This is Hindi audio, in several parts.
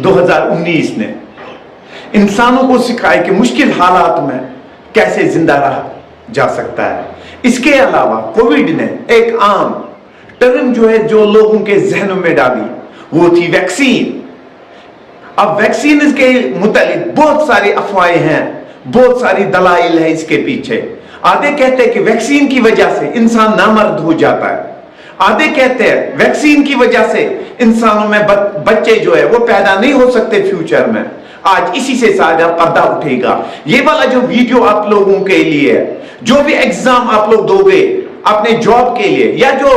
2019 ने इंसानों को सिखाया कि मुश्किल हालात में कैसे जिंदा रहा जा सकता है। इसके अलावा कोविड ने एक आम टर्म जो लोगों के जहनों में डाली, वो थी वैक्सीन। अब वैक्सीन के मुतालिक बहुत सारी अफवाहें हैं, बहुत सारी दलाइल है इसके पीछे। आधे कहते हैं कि वैक्सीन की वजह से इंसान नामर्द हो जाता है, आधे कहते हैं वैक्सीन की वजह से इंसानों में बच्चे वो पैदा नहीं हो सकते फ्यूचर में। आज इसी से सारा पर्दा उठेगा। ये वाला जो वीडियो आप लोगों के लिए है, जो भी एग्जाम आप लोग दोगे अपने जॉब के लिए, या जो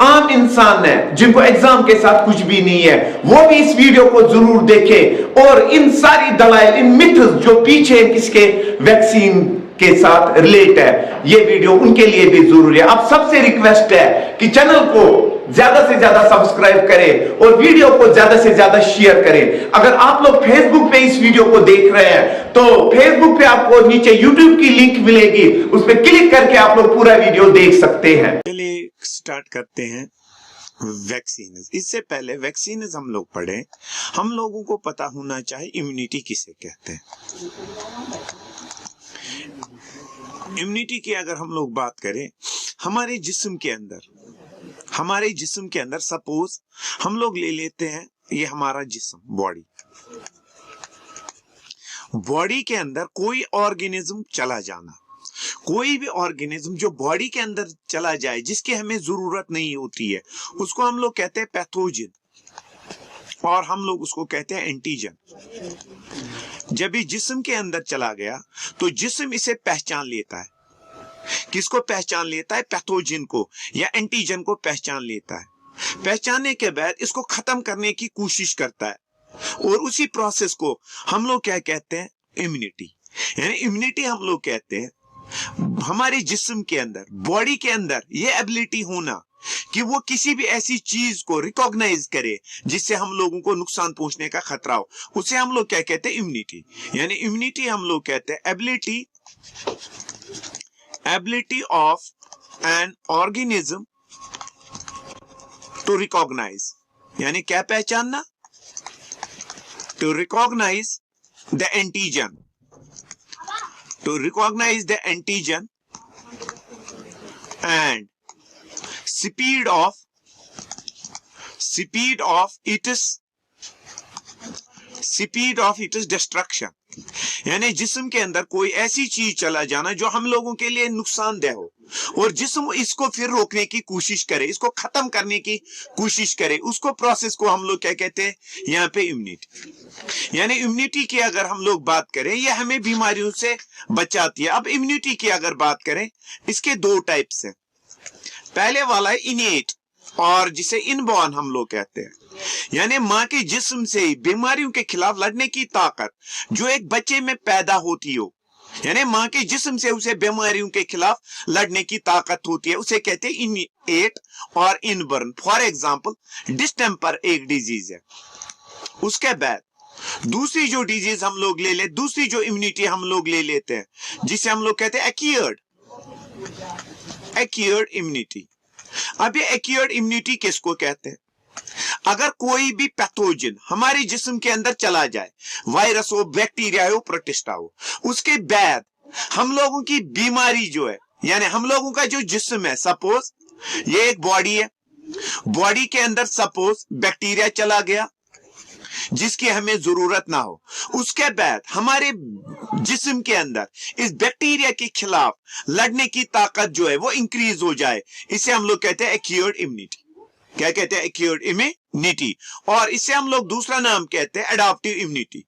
आम इंसान है जिनको एग्जाम के साथ कुछ भी नहीं है, वो भी इस वीडियो को जरूर देखें और इन सारी दलाइल, इन मिथ्स जो पीछे किसके वैक्सीन के साथ रिलेट है, ये वीडियो उनके लिए भी जरूरी है। अब सबसे रिक्वेस्ट है कि चैनल को ज्यादा से ज्यादा सब्सक्राइब करें और वीडियो को ज्यादा से ज्यादा शेयर करें। अगर आप लोग फेसबुक पे इस वीडियो को देख रहे हैं तो फेसबुक पे आपको नीचे यूट्यूब की लिंक मिलेगी, उस पर क्लिक करके आप लोग पूरा वीडियो देख सकते हैं। चलिए स्टार्ट करते हैं वैक्सीन। इससे पहले वैक्सीन हम लोग पढ़े, हम लोगों को पता होना चाहिए इम्यूनिटी किसे कहते हैं। इम्यूनिटी की अगर हम लोग बात करें, हमारे जिस्म के अंदर सपोज हम लोग ले लेते हैं, ये हमारा जिस्म बॉडी के अंदर कोई ऑर्गेनिज्म चला जाना, कोई भी ऑर्गेनिज्म जो बॉडी के अंदर चला जाए जिसकी हमें जरूरत नहीं होती है, उसको हम लोग कहते हैं पैथोजन, और हम लोग उसको कहते हैं एंटीजन। जब ये जिस्म के अंदर चला गया तो जिस्म इसे पहचान लेता है। किसको पहचान लेता है? पैथोजन को या एंटीजन को पहचान लेता है। पहचानने के बाद इसको खत्म करने की कोशिश करता है, और उसी प्रोसेस को हम लोग क्या कहते हैं? इम्यूनिटी। यानी इम्यूनिटी हम लोग कहते हैं हमारे जिस्म के अंदर, बॉडी के अंदर ये एबिलिटी होना कि वो किसी भी ऐसी चीज को रिकॉग्नाइज करे जिससे हम लोगों को नुकसान पहुंचने का खतरा हो, उसे हम लोग क्या कहते हैं? इम्यूनिटी। यानी इम्यूनिटी हम लोग कहते हैं ability of an organism to recognise, यानी क्या पहचानना? To recognise the antigen, to recognise the antigen and speed of its destruction। यानी जिस्म के अंदर कोई ऐसी चीज चला जाना जो हम लोगों के लिए नुकसानदेह हो, और जिस्म इसको फिर रोकने की कोशिश करे, इसको खत्म करने की कोशिश करे, उसको प्रोसेस को हम लोग क्या कहते हैं? यहाँ पे इम्यूनिटी। यानी इम्यूनिटी की अगर हम लोग बात करें, ये हमें बीमारियों से बचाती है। अब इम्यूनिटी की अगर बात करें, इसके दो टाइप्स हैं। पहले वाला है इनेट, और जिसे इनबॉर्न हम लोग कहते हैं, यानी मां के जिस्म से ही बीमारियों के खिलाफ लड़ने की ताकत जो एक बच्चे में पैदा होती हो, यानी मां के जिस्म से उसे बीमारियों के खिलाफ लड़ने की ताकत होती है, उसे कहते हैं इनेट और इनबॉर्न। फॉर एग्जांपल डिस्टेंपर एक डिजीज है। उसके बाद दूसरी जो डिजीज हम लोग ले ले, दूसरी जो इम्यूनिटी हम लोग ले लेते हैं, जिसे हम लोग कहते हैं एक्यूर्ड इम्यूनिटी। अब ये एक्यूर्ड इम्यूनिटी किसको कहते हैं? अगर कोई भी पैथोजन हमारे जिस्म के अंदर चला जाए, वायरस हो, बैक्टीरिया हो, प्रोटिस्टा हो, उसके बाद हम लोगों की बीमारी जो है, यानी हम लोगों का जो जिस्म है, सपोज ये एक बॉडी है, बॉडी के अंदर सपोज बैक्टीरिया चला गया जिसकी हमें जरूरत ना हो, उसके बाद हमारे जिस्म के अंदर इस बैक्टीरिया के खिलाफ लड़ने की ताकत जो है वो इंक्रीज हो जाए, इसे हम लोग कहते हैं एक्यूर्ड इम्यूनिटी। क्या कहते हैं? एक्यूर्ड इम्यूनिटी। और इसे हम लोग दूसरा नाम कहते हैं एडाप्टिव इम्यूनिटी।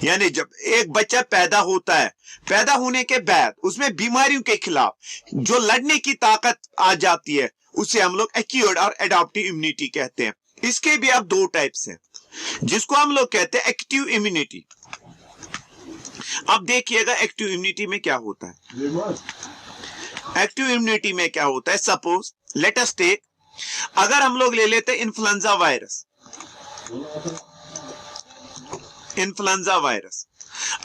यानी जब एक बच्चा पैदा होता है, पैदा होने के बाद उसमें बीमारियों के खिलाफ जो लड़ने की ताकत आ जाती है, उसे हम लोग एक्यूर्ड और एडाप्टिव इम्यूनिटी कहते हैं। इसके भी अब दो टाइप्स हैं, जिसको हम लोग कहते हैं एक्टिव इम्यूनिटी। अब देखिएगा एक्टिव इम्यूनिटी में क्या होता है। एक्टिव इम्यूनिटी में क्या होता है? सपोज लेट अस टेक, अगर हम लोग ले लेते हैं इन्फ्लुएंजा वायरस,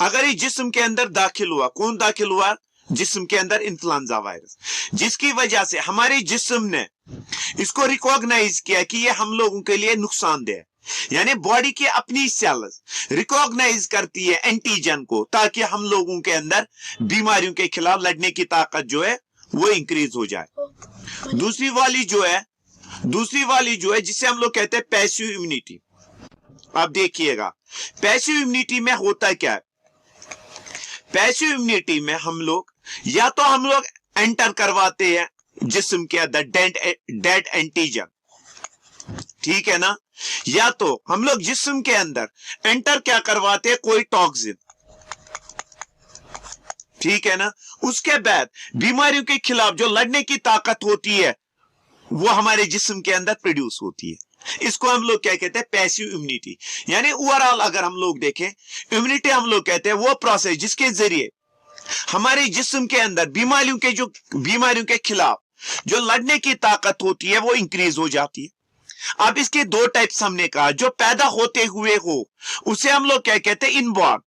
अगर ये जिस्म के अंदर दाखिल हुआ, कौन दाखिल हुआ? जिस्म के अंदर इन्फ्लुएंजा वायरस, जिसकी वजह से हमारे जिस्म ने इसको रिकॉग्नाइज किया कि ये हम लोगों के लिए नुकसानदेह है, यानी बॉडी की अपनी सेल्स रिकॉग्नाइज करती है एंटीजन को, ताकि हम लोगों के अंदर बीमारियों के खिलाफ लड़ने की ताकत जो है वो इंक्रीज हो जाए। दूसरी वाली जो है जिसे हम लोग कहते हैं पैसिव इम्यूनिटी। अब देखिएगा पैसिव इम्यूनिटी में होता क्या है। पैसिव इम्यूनिटी में हम लोग एंटर करवाते हैं जिस्म के अंदर डेड एंटीजन, ठीक है ना, या तो हम लोग जिस्म के अंदर एंटर क्या करवाते हैं, कोई टॉक्सिन, ठीक है ना। उसके बाद बीमारियों के खिलाफ जो लड़ने की ताकत होती है वो हमारे जिस्म के अंदर प्रोड्यूस होती है। इसको हम लोग क्या कहते हैं, पैसिव इम्यूनिटी। यानी ओवरऑल अगर हम लोग देखें, इम्यूनिटी हम लोग कहते हैं वो प्रोसेस जिसके जरिए हमारे जिस्म के अंदर बीमारियों के खिलाफ जो लड़ने की ताकत होती है वो इंक्रीज हो जाती है। अब इसके दो टाइप्स हमने कहा, जो पैदा होते हुए हो उसे हम लोग क्या कहते हैं, इनबॉर्न,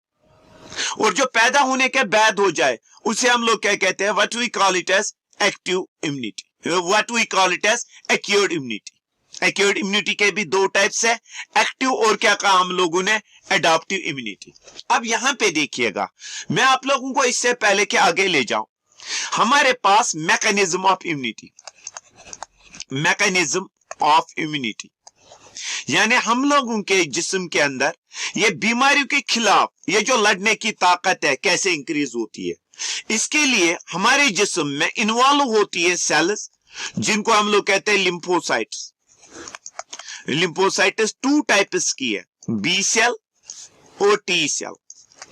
और जो पैदा होने के बाद हो जाए उसे हम लोग क्या कहते हैं, what we call it as active immunity, what we call it as acquired immunity. Acquired immunity के भी दो टाइप्स है, एक्टिव और क्या कहा हम लोगों ने, एडाप्टिव इम्यूनिटी। अब यहां पे देखिएगा, मैं आप लोगों को इससे पहले के आगे ले जाऊं, हमारे पास mechanism of immunity, mechanism of immunity, यानी हम लोगों के जिस्म के अंदर ये बीमारियों के खिलाफ ये जो लड़ने की ताकत है कैसे इंक्रीज होती है। इसके लिए हमारे जिस्म में इन्वॉल्व होती है सेल्स जिनको हम लोग कहते हैं लिम्फोसाइट्स। लिम्फोसाइट्स टू टाइप्स की है, बी सेल और टी सेल।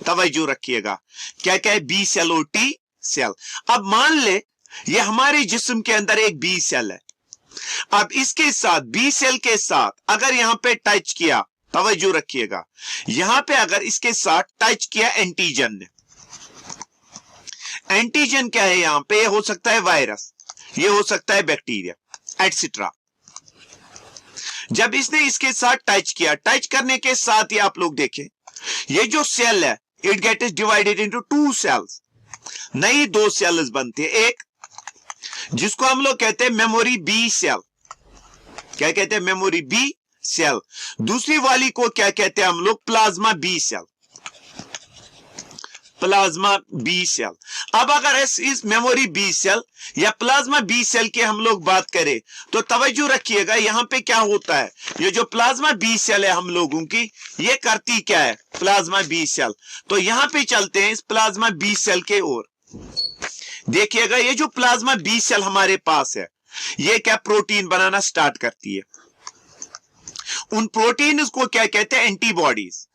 तवज्जो रखिएगा, क्या क्या है, बी सेल और टी सेल। अब मान ले ये हमारे जिस्म के अंदर एक बी सेल है, अब इसके साथ बी सेल के साथ अगर यहां पे टच किया, तवज्जो रखिएगा, यहां पे अगर इसके साथ टच किया एंटीजन ने, एंटीजन क्या है यहां पे, ये हो सकता है वायरस, ये हो सकता है बैक्टीरिया एटसेट्रा। जब इसने इसके साथ टच किया, टच करने के साथ ही आप लोग देखें ये जो सेल है it get is divided into two cells, नई दो सेल्स बनते हैं, एक जिसको हम लोग कहते हैं मेमोरी बी सेल, क्या कहते हैं, मेमोरी बी सेल। दूसरी वाली को क्या कहते हैं हम लोग, plasma B cell, plasma B cell. अब अगर इस मेमोरी बी सेल या प्लाज्मा बी सेल की हम लोग बात करें तो तवज्जो रखिएगा, यहां पे क्या होता है, ये जो प्लाज्मा बी सेल है हम लोगों की, ये करती क्या है, प्लाज्मा बी सेल। तो यहां पे चलते हैं इस प्लाज्मा बी सेल के ओर। देखिएगा ये जो प्लाज्मा बी सेल हमारे पास है, ये क्या प्रोटीन बनाना स्टार्ट करती है। उन प्रोटीन को क्या कहते हैं, एंटीबॉडीज।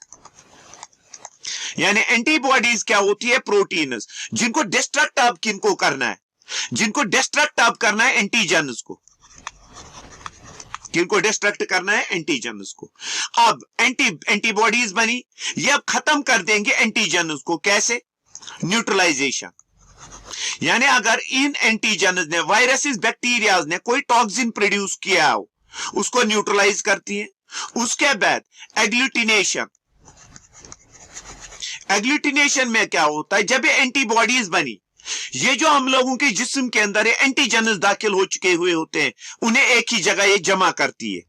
यानी एंटीबॉडीज क्या होती है, प्रोटीन जिनको डिस्ट्रक्ट अब किनको करना है, जिनको डिस्ट्रक्ट अब करना है एंटीजन्स को, किनको डिस्ट्रक्ट करना है, एंटीजन्स को। अब एंटीबॉडीज बनी, ये अब खत्म कर देंगे एंटीजन्स को, कैसे, न्यूट्रलाइजेशन। यानी अगर इन एंटीजन ने, वायरसेस बैक्टीरिया ने कोई टॉक्सिन प्रोड्यूस किया हो उसको न्यूट्रलाइज करती है। उसके बाद एग्लूटिनेशन, एग्लूटिनेशन में क्या होता है, जब ये एंटीबॉडीज बनी, ये जो हम लोगों के जिस्म के अंदर एंटीजन दाखिल हो चुके हुए होते हैं उन्हें एक ही जगह ये जमा करती है,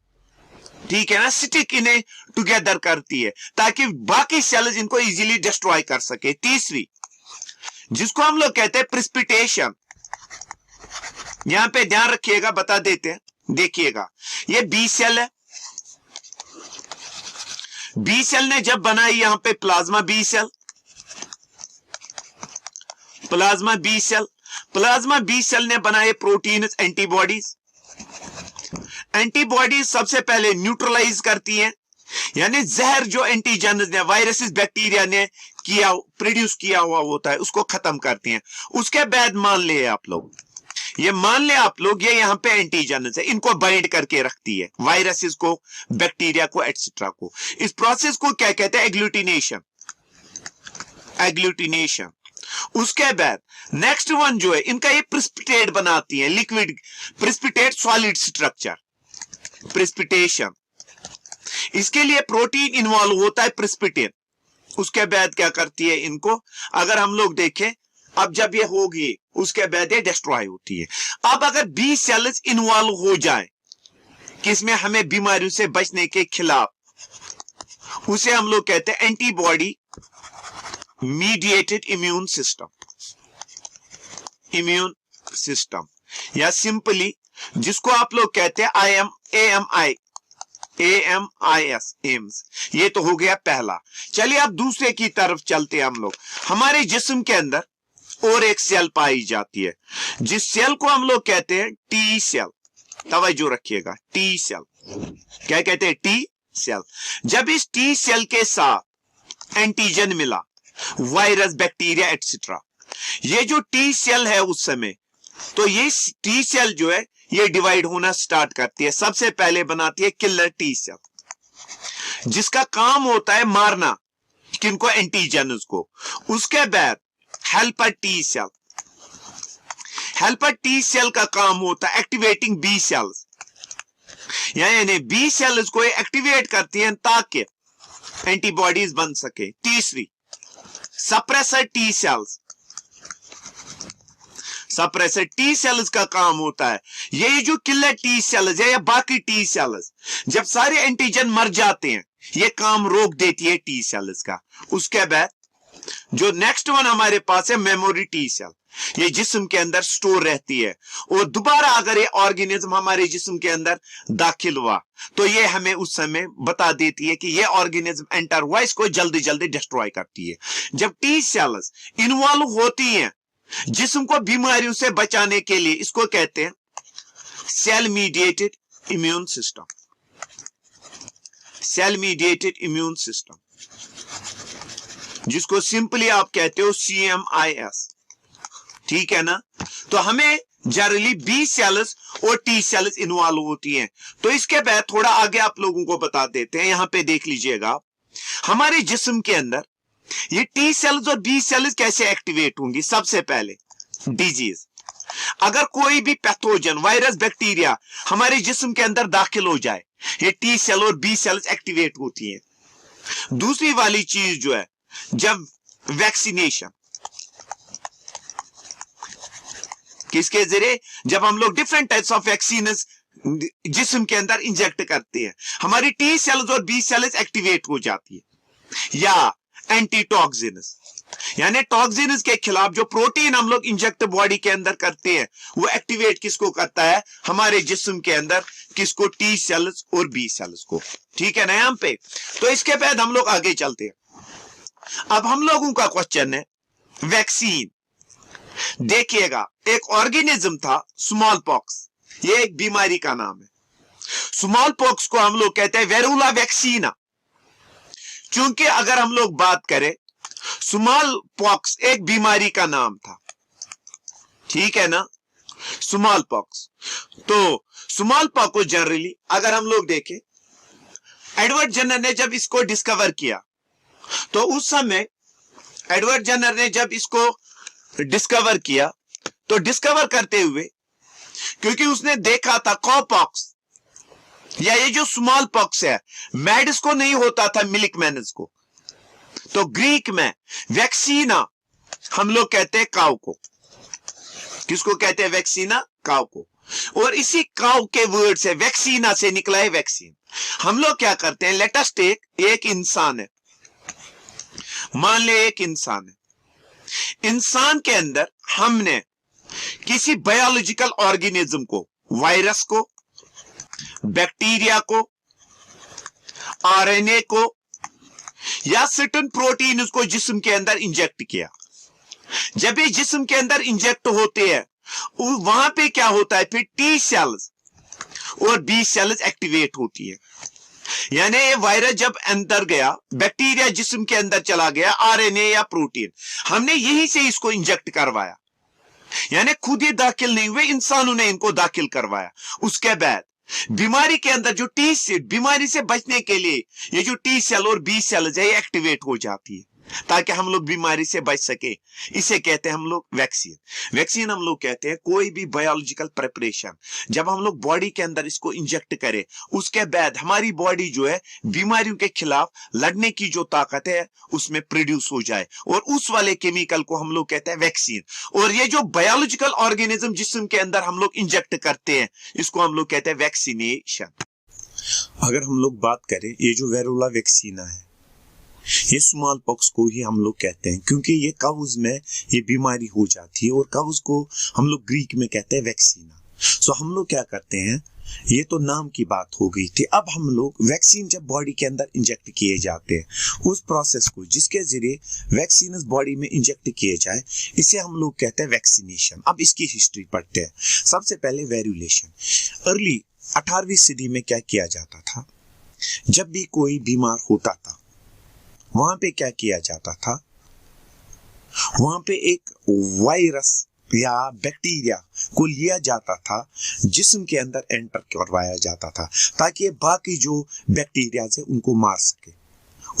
ठीक है ना, स्टिक इन्हें टुगेदर करती है ताकि बाकी सेल्स इनको इजीली डिस्ट्रॉय कर सके। तीसरी जिसको हम लोग कहते हैं प्रिसिपिटेशन, यहां पे ध्यान रखिएगा, बता देते हैं, देखिएगा ये बी सेल है, बी सेल ने जब बनाई यहां पे plasma B cell, plasma B cell, plasma B cell ने बनाए प्रोटीन एंटीबॉडीज। एंटीबॉडीज सबसे पहले न्यूट्रलाइज करती हैं, यानी जहर जो एंटीजन ने, वायरसेस बैक्टीरिया ने किया, प्रोड्यूस किया हुआ होता है उसको खत्म करती हैं। उसके बाद मान ले आप लोग, ये मान ले आप लोग, ये यहां पे एंटीजन है, इनको बाइंड करके रखती है, वायरसेस को, बैक्टीरिया को, एटसेट्रा को। इस प्रोसेस को क्या कहते हैं, एग्लूटिनेशन, एग्लूटिनेशन। उसके बाद नेक्स्ट वन जो है, इनका ये प्रिसिपिटेट बनाती है, liquid precipitate solid structure, precipitation. इसके लिए प्रोटीन इन्वॉल्व होता है, प्रिसिपिटेट। उसके बाद क्या करती है इनको, अगर हम लोग देखें, अब जब ये होगी उसके बाद ये डिस्ट्रॉय होती है। अब अगर बी सेल्स इन्वॉल्व हो जाए किसमें, हमें बीमारियों से बचने के खिलाफ, उसे हम लोग कहते हैं एंटीबॉडी मीडिएटेड इम्यून सिस्टम, या सिंपली जिसको आप लोग कहते हैं AMIS, एम्स। ये तो हो गया पहला। चलिए अब दूसरे की तरफ चलते हैं हम लोग। हमारे जिस्म के अंदर और एक सेल पाई जाती है, जिस सेल को हम लोग कहते हैं टी सेल। तवज्जो रखिएगा, टी सेल। क्या कहते हैं? T cell. जब इस टी सेल के साथ एंटीजन मिला, वायरस, बैक्टीरिया एटसेट्रा, ये जो टी सेल है उस समय, तो ये टी सेल जो है ये डिवाइड होना स्टार्ट करती है। सबसे पहले बनाती है किलर टी सेल, जिसका काम होता है मारना किनको? एंटीजन को। उसके बाद helper T cell. Helper T cell का काम होता है एक्टिवेटिंग बी सेल्स, यानी बी सेल्स को एक्टिवेट करती हैं ताकि एंटीबॉडीज बन सके। तीसरी suppressor T cells. Suppressor T cells का काम होता है, ये जो किलर टी सेल्स है या बाकी टी सेल्स, जब सारे एंटीजन मर जाते हैं, ये काम रोक देती है टी सेल्स का। उसके बाद जो नेक्स्ट वन हमारे पास है मेमोरी टी सेल। ये जिस्म के अंदर स्टोर रहती है, और दोबारा अगर ये ऑर्गेनिज्म हमारे जिस्म के अंदर दाखिल हुआ तो ये हमें उस समय बता देती है कि ये ऑर्गेनिज्म एंटर हुआ, इसको जल्दी जल्दी डिस्ट्रॉय करती है। जब टी सेल्स इन्वॉल्व होती हैं जिस्म को बीमारियों से बचाने के लिए, इसको कहते हैं cell mediated immune system. Cell mediated immune system, जिसको सिंपली आप कहते हो CMIS। ठीक है ना? तो हमें जनरली बी सेल्स और टी सेल्स इन्वॉल्व होती हैं। तो इसके बाद थोड़ा आगे आप लोगों को बता देते हैं। यहां पे देख लीजिएगा, हमारे जिस्म के अंदर ये टी सेल्स और बी सेल्स कैसे एक्टिवेट होंगी। सबसे पहले डिजीज, अगर कोई भी पैथोजन, वायरस, बैक्टीरिया हमारे जिस्म के अंदर दाखिल हो जाए, ये टी सेल और बी सेल्स एक्टिवेट होती हैं। दूसरी वाली चीज जो है, जब वैक्सीनेशन, किसके जरिए? जब हम लोग डिफरेंट टाइप्स ऑफ वैक्सीन जिस्म के अंदर इंजेक्ट करते हैं, हमारी टी सेल्स और बी सेल्स एक्टिवेट हो जाती है। या एंटीटॉक्सिन्स, यानी टॉक्सिन्स के खिलाफ जो प्रोटीन हम लोग इंजेक्ट बॉडी के अंदर करते हैं, वो एक्टिवेट किसको करता है? हमारे जिस्म के अंदर किसको? टी सेल्स और बी सेल्स को। ठीक है ना यहां पे? तो इसके बाद हम लोग आगे चलते हैं। अब हम लोगों का क्वेश्चन है वैक्सीन। देखिएगा, एक ऑर्गेनिज्म था स्मॉल पॉक्स, ये एक बीमारी का नाम है। स्मॉल पॉक्स को हम लोग कहते हैं वेरुला वैक्सीना। क्योंकि अगर हम लोग बात करें, स्मॉल पॉक्स एक बीमारी का नाम था। ठीक है ना? Small pox. तो स्मॉल पॉक्स को जनरली अगर हम लोग देखें, एडवर्ड जेनर ने जब इसको डिस्कवर किया, तो उस समय एडवर्ड जेनर ने जब इसको डिस्कवर किया, तो डिस्कवर करते हुए, क्योंकि उसने देखा था कॉपॉक्स या ये जो स्मॉल पॉक्स है, मैड्स को नहीं होता था, मिल्क मैनस को। तो ग्रीक में वैक्सीना हम लोग कहते हैं काउ को। किसको कहते हैं? वैक्सीना, काउ को। और इसी काउ के वर्ड से वैक्सीना से निकला है वैक्सीन। हम लोग क्या करते हैं? लेट अस टेक, एक इंसान है, मान ले एक इंसान है। इंसान के अंदर हमने किसी बायोलॉजिकल ऑर्गेनिज्म को, वायरस को, बैक्टीरिया को, RNA को या सर्टेन प्रोटीन उसको जिस्म के अंदर इंजेक्ट किया। जब ये जिस्म के अंदर इंजेक्ट होते हैं, वहां पे क्या होता है? फिर टी सेल्स और बी सेल्स एक्टिवेट होती है। यानी ये वायरस जब अंदर गया, बैक्टीरिया जिस्म के अंदर चला गया, RNA या प्रोटीन, हमने यहीं से इसको इंजेक्ट करवाया। यानी खुद ही दाखिल नहीं हुए, इंसानों ने इनको दाखिल करवाया। उसके बाद बीमारी के अंदर जो टी सेल, बीमारी से बचने के लिए ये जो टी सेल और बी सेल है, ये एक्टिवेट हो जाती है ताकि हम लोग बीमारी से बच सके। इसे कहते हैं हम लोग वैक्सीन। वैक्सीन हम लोग कहते हैं कोई भी बायोलॉजिकल प्रिपरेशन, जब हम लोग बॉडी के अंदर इसको इंजेक्ट करें, उसके बाद हमारी बॉडी जो है बीमारियों के खिलाफ लड़ने की जो ताकत है उसमें प्रोड्यूस हो जाए, और उस वाले केमिकल को हम लोग कहते हैं वैक्सीन। और ये जो बायोलॉजिकल ऑर्गेनिज्म जिस्म के अंदर हम लोग इंजेक्ट करते हैं, इसको हम लोग कहते हैं वैक्सीनेशन। अगर हम लोग बात करें, ये जो वेरुला वैक्सीना है, ये स्मॉल पॉक्स को ही हम लोग कहते हैं, क्योंकि ये काउज में ये बीमारी हो जाती है, और काउज को हम लोग ग्रीक में कहते हैं वैक्सीना। सो हम लोग क्या करते हैं, ये तो नाम की बात हो गई थी। अब हम लोग वैक्सीन जब बॉडी के अंदर इंजेक्ट किए जाते हैं, उस प्रोसेस को जिसके जरिए वैक्सीन बॉडी में इंजेक्ट किए जाए, इसे हम लोग कहते हैं वैक्सीनेशन। अब इसकी हिस्ट्री पढ़ते हैं। सबसे पहले वैक्यूलेशन। अर्ली 18वीं सदी में क्या किया जाता था, जब भी कोई बीमार होता था वहां पे क्या किया जाता था, वहां पे एक वायरस या बैक्टीरिया को लिया जाता था, जिस्म के अंदर एंटर करवाया जाता था, ताकि बाकी जो बैक्टीरिया है उनको मार सके।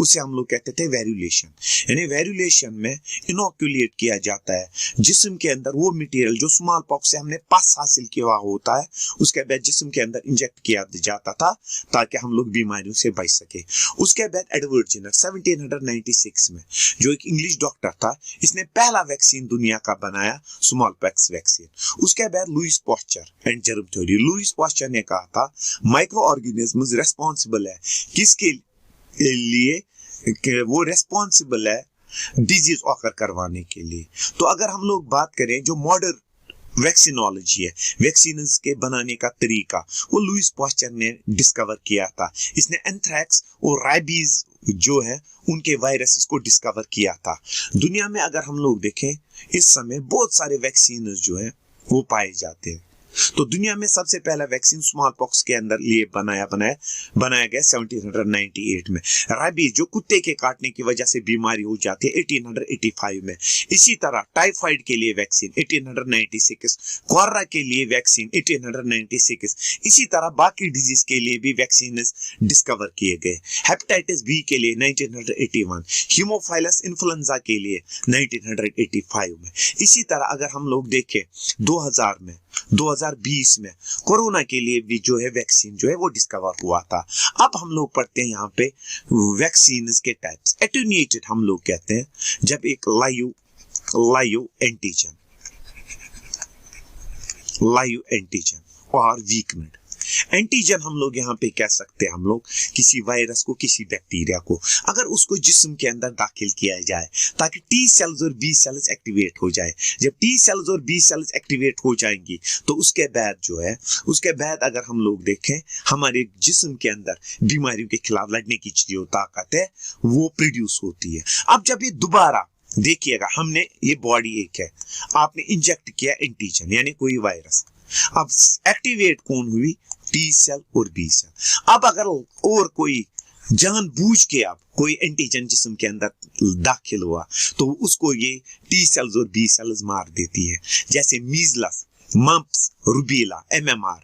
उसे हम लोग कहते थे वैक्यूलेशन। यानी वैक्यूलेशन में इनोक्यूलेट किया जाता है जिस्म के अंदर वो मटेरियल जो स्मॉल पॉक्स से हमने पास हासिल किया होता है, उसके बाद जिस्म के अंदर इंजेक्ट किया जाता था ताकि हम लोग बीमारियों से बच सके। उसके बाद एडवर्ड जेनर 1796 में, जो एक इंग्लिश डॉक्टर था, इसने पहला वैक्सीन दुनिया का बनाया, स्मॉल पॉक्स वैक्सीन। उसके बाद Lewis pasture and germ theory. Lewis pasture ने कहा था माइक्रो ऑर्गेनिज्म रिस्पॉन्सिबल है किसके लिए, कि वो रेस्पॉन्सिबल है डिजीज ऑकर करवाने के लिए। तो अगर हम लोग बात करें जो मॉडर्न वैक्सीनोलॉजी है, वैक्सीन के बनाने का तरीका, वो लुईस पास्चर ने डिस्कवर किया था। इसने एंथ्रैक्स और राइबीज जो है उनके वायरसेस को डिस्कवर किया था। दुनिया में अगर हम लोग देखें, इस समय बहुत सारे वैक्सीन जो है वो पाए जाते हैं। तो दुनिया में सबसे पहला वैक्सीन स्मॉल पॉक्स के अंदर लिए बनाया गया 1798 में। राबीज जो कुत्ते के काटने की वजह से बीमारी हो जाती है 1885 में। इसी तरह टाइफाइड के लिए वैक्सीन 1896, कोलेरा के लिए वैक्सीन 1896। इसी तरह बाकी डिजीज के लिए भी वैक्सीन डिस्कवर किए गए। हेपेटाइटिस बी के लिए 1981, हीमोफाइलस इन्फ्लुएंजा के लिए 1985 में। इसी तरह अगर हम लोग देखें 2020 में कोरोना के लिए भी जो है वैक्सीन जो है वो डिस्कवर हुआ था। अब हम लोग पढ़ते हैं यहाँ पे वैक्सीन के टाइप्स। एटेन्यूएटेड हम लोग कहते हैं जब एक लाइव एंटीजन और वीकनेड एंटीजन हम लोग यहाँ पे कह सकते हैं, हम लोग किसी वायरस को, किसी बैक्टीरिया को अगर उसको जिस्म के अंदर दाखिल किया जाए ताकि टी सेल्स और बी सेल्स एक्टिवेट हो जाए। जब टी सेल्स और बी सेल्स एक्टिवेट हो जाएंगी तो उसके बाद अगर हम लोग देखें हमारे जिस्म के अंदर बीमारियों के खिलाफ लड़ने की जो ताकत है वो प्रोड्यूस होती है। अब जब ये दोबारा देखिएगा, हमने ये बॉडी एक है, आपने इंजेक्ट किया एंटीजन यानी कोई वायरस, अब एक्टिवेट कौन हुई, टी सेल और बी सेल। अब अगर और कोई जानबूझ के अब कोई एंटीजन जिस्म के अंदर दाखिल हुआ तो उसको ये टी सेल्स और बी सेल्स मार देती है। जैसे मीजल्स, मम्प्स, रूबेला, MMR,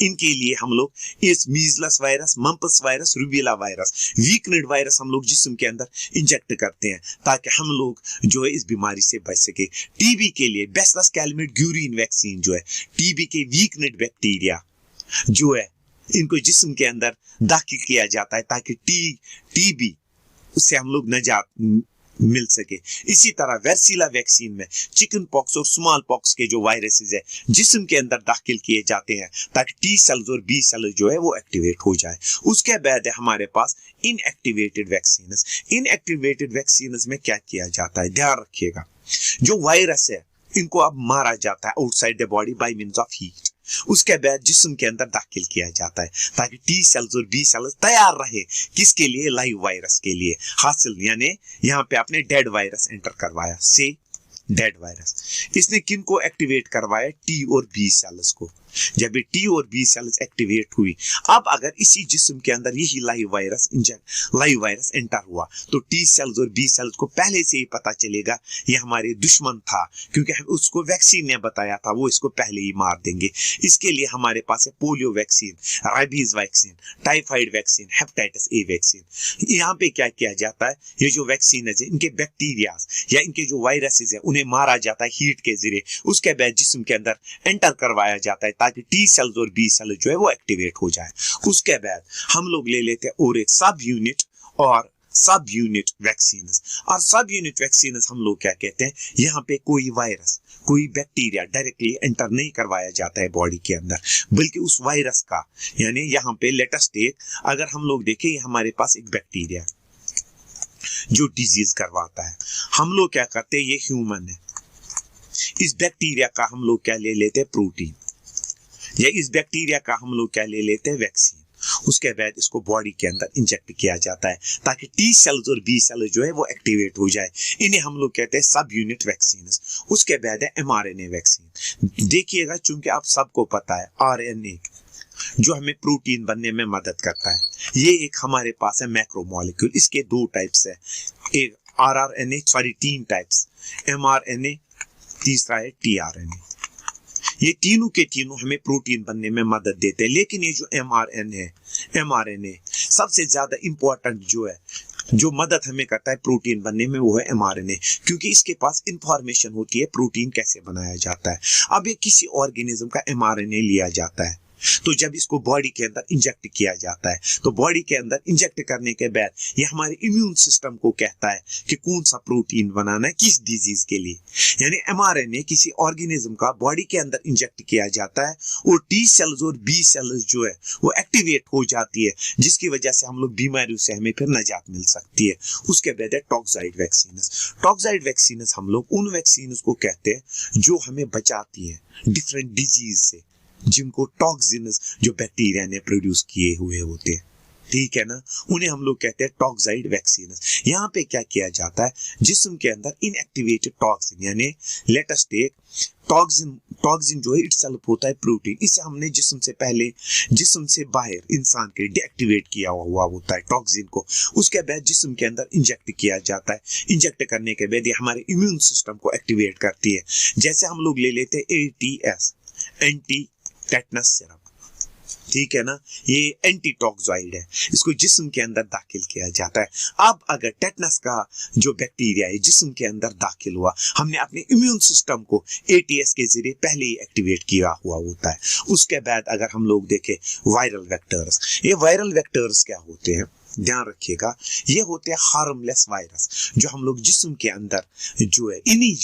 इनके लिए हम लोग इस measles virus, mumps virus, rubella virus, weakened virus हम लोग जिस्म के अंदर इंजेक्ट करते हैं ताकि हम लोग जो है इस बीमारी से बच सके। टीबी के लिए बैसिलस कैलमेट ग्यूरिन वैक्सीन जो है, टीबी के वीकनेड बैक्टीरिया जो है इनको जिस्म के अंदर दाखिल किया जाता है ताकि टीबी उससे हम लोग निजात मिल सके। इसी तरह वैक्सीला वैक्सीन में चिकन पॉक्स और स्मॉल पॉक्स के जो वायरसेस है जिस्म के अंदर दाखिल किए जाते हैं ताकि टी सेल्स और बी सेल्स जो है वो एक्टिवेट हो जाए। उसके बाद है हमारे पास इनएक्टिवेटेड वैक्सीन्स। इनएक्टिवेटेड वैक्सीन्स में क्या किया जाता है, ध्यान रखिएगा, जो वायरस है इनको अब मारा जाता है outside the body by means of heat. उसके बाद जिस्म के अंदर दाखिल किया जाता है ताकि टी सेल्स और बी सेल्स तैयार रहे किसके लिए, लाइव वायरस के लिए हासिल। यानी यहाँ पे आपने डेड वायरस एंटर करवाया, से डेड वायरस। इसने किन को एक्टिवेट करवाया, टी और बी सेल्स को। जब ये टी और बी सेल्स एक्टिवेट हुई, अब अगर इसी जिस्म के अंदर यही लाइव वायरस एंटर हुआ तो टी सेल्स और बी सेल्स को पहले से ही पता चलेगा ये हमारे दुश्मन था, क्योंकि उसको वैक्सीन ने बताया था वो इसको पहले ही मार देंगे। इसके लिए हमारे पास है polio vaccine, राबीज vaccine, typhoid vaccine, hepatitis A vaccine. यहाँ पे क्या किया जाता है, ये जो वैक्सीन है इनके बैक्टीरिया या इनके जो वायरसेस है उन्हें मारा जाता है हीट के जरिए। उसके बाद जिस्म के अंदर एंटर करवाया जाता है ताकि टी सेल्स और बी सेल्स जो है वो एक्टिवेट हो जाए। उसके बाद हम लोग ले लेते हैं और एक सब यूनिट वैक्सीन्स। और सब यूनिट वैक्सीन्स हम लोग क्या कहते हैं, यहाँ पे कोई वायरस, कोई बैक्टीरिया डायरेक्टली एंटर नहीं करवाया जाता है बॉडी के अंदर, बल्कि उस वायरस का, यानी यहाँ पे लेटेस्ट एक अगर हम लोग देखें हमारे पास एक बैक्टीरिया, जो डिजीज करवाता है। हम लोग क्या करते हैं, ये ह्यूमन है, इस बैक्टीरिया का हम लोग क्या ले लेते हैं, प्रोटीन, या इस बैक्टीरिया का हम लोग क्या ले लेते हैं, वैक्सीन। उसके बाद इसको बॉडी के अंदर इंजेक्ट किया जाता है ताकि टी सेल्स और बी सेल्स जो है वो एक्टिवेट हो जाए। इन्हें हम लोग कहते हैं सब यूनिट वैक्सीन। उसके बाद है mRNA वैक्सीन। देखिएगा, चूंकि आप सबको पता है RNA जो हमें प्रोटीन बनने में मदद करता है, ये एक हमारे पास है मैक्रोमोलेक्यूल। इसके दो टाइप्स है, एक तीन टाइप्स, mRNA, तीसरा है tRNA। ये तीनों के तीनों हमें प्रोटीन बनने में मदद देते हैं। लेकिन ये जो mRNA सबसे ज्यादा इंपॉर्टेंट जो है, जो मदद हमें करता है प्रोटीन बनने में, वो है mRNA, क्योंकि इसके पास इंफॉर्मेशन होती है प्रोटीन कैसे बनाया जाता है। अब ये किसी ऑर्गेनिज्म का mRNA लिया जाता है, तो जब इसको बॉडी के अंदर इंजेक्ट किया जाता है, तो बॉडी के अंदर इंजेक्ट करने के बाद ये हमारे इम्यून सिस्टम को कहता है कि कौन सा प्रोटीन बनाना है किस डिजीज के लिए। यानी mRNA किसी ऑर्गेनिज्म का बॉडी के अंदर इंजेक्ट किया जाता है और टी सेल्स और बी सेल्स जो है वो एक्टिवेट हो जाती है, जिसकी वजह से हम लोग बीमारियों से हमें फिर निजात मिल सकती है। उसके बाद है टॉक्साइड वैक्सीन। टॉक्साइड वैक्सीन हम लोग उन वैक्सीन को कहते हैं जो हमें बचाती है डिफरेंट डिजीज से, जिनको टॉक्सिन्स जो बैक्टीरिया ने प्रोड्यूस किए हुए होते हैं, ठीक है ना, उन्हें हम लोग कहते हैं टॉक्साइड वैक्सीन। यहाँ पे क्या किया जाता है, जिस्म के अंदर इनएक्टिवेटेड टॉक्सिन, यानी लेट अस टेक टॉक्सिन जो है इटसेल्फ होता है प्रोटीन, इसे हमने जिस्म से पहले, जिस्म से बाहर इंसान के डीएक्टिवेट किया हुआ होता है टॉक्सिन को। उसके बाद जिस्म के अंदर इंजेक्ट किया जाता है। इंजेक्ट करने के बाद ये हमारे इम्यून सिस्टम को एक्टिवेट करती है। जैसे हम लोग ले लेते हैं ATS, एंटी टेटनस सिरप, ठीक है ना, ये एंटीटॉक्साइड है, इसको जिस्म के अंदर दाखिल किया जाता है। अब अगर टेटनस का जो बैक्टीरिया है जिस्म के अंदर दाखिल हुआ, हमने अपने इम्यून सिस्टम को ATS के जरिए पहले ही एक्टिवेट किया हुआ होता है। उसके बाद अगर हम लोग देखें वायरल वेक्टर्स, ये वायरल वेक्टर्स क्या होते हैं, ध्यान रखिएगा, ये होते हैं हार्मलेस वायरस, जो हम लोग जिस्म के अंदर जो है, इन्हीं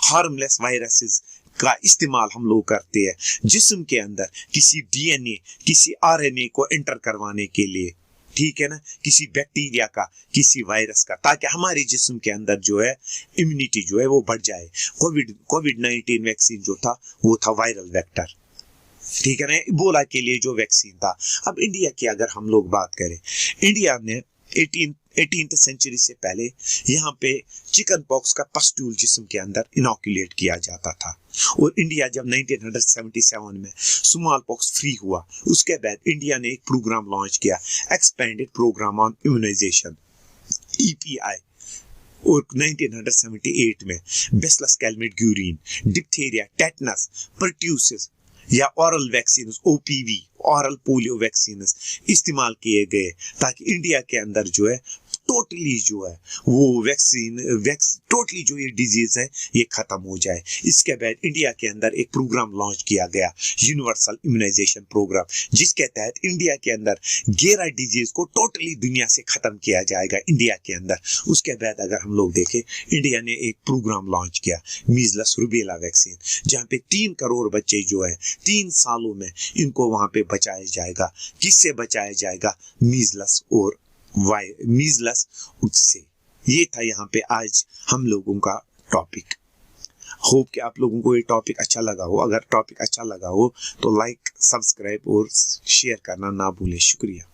हार्मलेस वायरसेस का इस्तेमाल हम लोग करते हैं जिस्म के अंदर किसी DNA, किसी RNA को एंटर करवाने के लिए, ठीक है ना, किसी बैक्टीरिया का, किसी वायरस का, ताकि हमारे जिस्म के अंदर जो है इम्यूनिटी जो है वो बढ़ जाए। कोविड-19 वैक्सीन जो था वो था वायरल वेक्टर, ठीक है ना, इबोला के लिए जो वैक्सीन था। अब इंडिया की अगर हम लोग बात करें, इंडिया ने 18th सेंचुरी से पहले यहाँ पे चिकन पॉक्स का पस्ट्यूल जिस्म के अंदर इनोकुलेट किया जाता था। और इंडिया जब 1977 में स्मॉल पॉक्स फ्री हुआ, उसके बाद इंडिया ने एक प्रोग्राम लॉन्च किया, expanded programme on immunisation, EPI। और 1978 में bacillus Calmette Guerin, diphtheria, tetanus, pertussis या oral vaccine, OPV, oral polio vaccine इस्तेमाल किए गए, ताकि इंडिया के अंदर जो है टोटली जो है वो टोटली जो ये डिजीज है ये खत्म हो जाए। इसके बाद इंडिया के अंदर एक प्रोग्राम लॉन्च किया गया, यूनिवर्सल इम्यूनाइजेशन प्रोग्राम, जिसके तहत इंडिया के अंदर 11 डिजीज को टोटली दुनिया से खत्म किया जाएगा इंडिया के अंदर। उसके बाद अगर हम लोग देखें, इंडिया ने एक प्रोग्राम लॉन्च किया, मीजल्स रूबेला वैक्सीन, जहाँ पे 3 करोड़ बच्चे जो है 3 सालों में इनको वहां पे बचाया जाएगा। किससे बचाया जाएगा? मीजल्स और मीजल्स उससे। ये था यहाँ पे आज हम लोगों का टॉपिक। होप कि आप लोगों को ये टॉपिक अच्छा लगा हो। अगर टॉपिक अच्छा लगा हो तो लाइक, सब्सक्राइब और शेयर करना ना भूलें। शुक्रिया।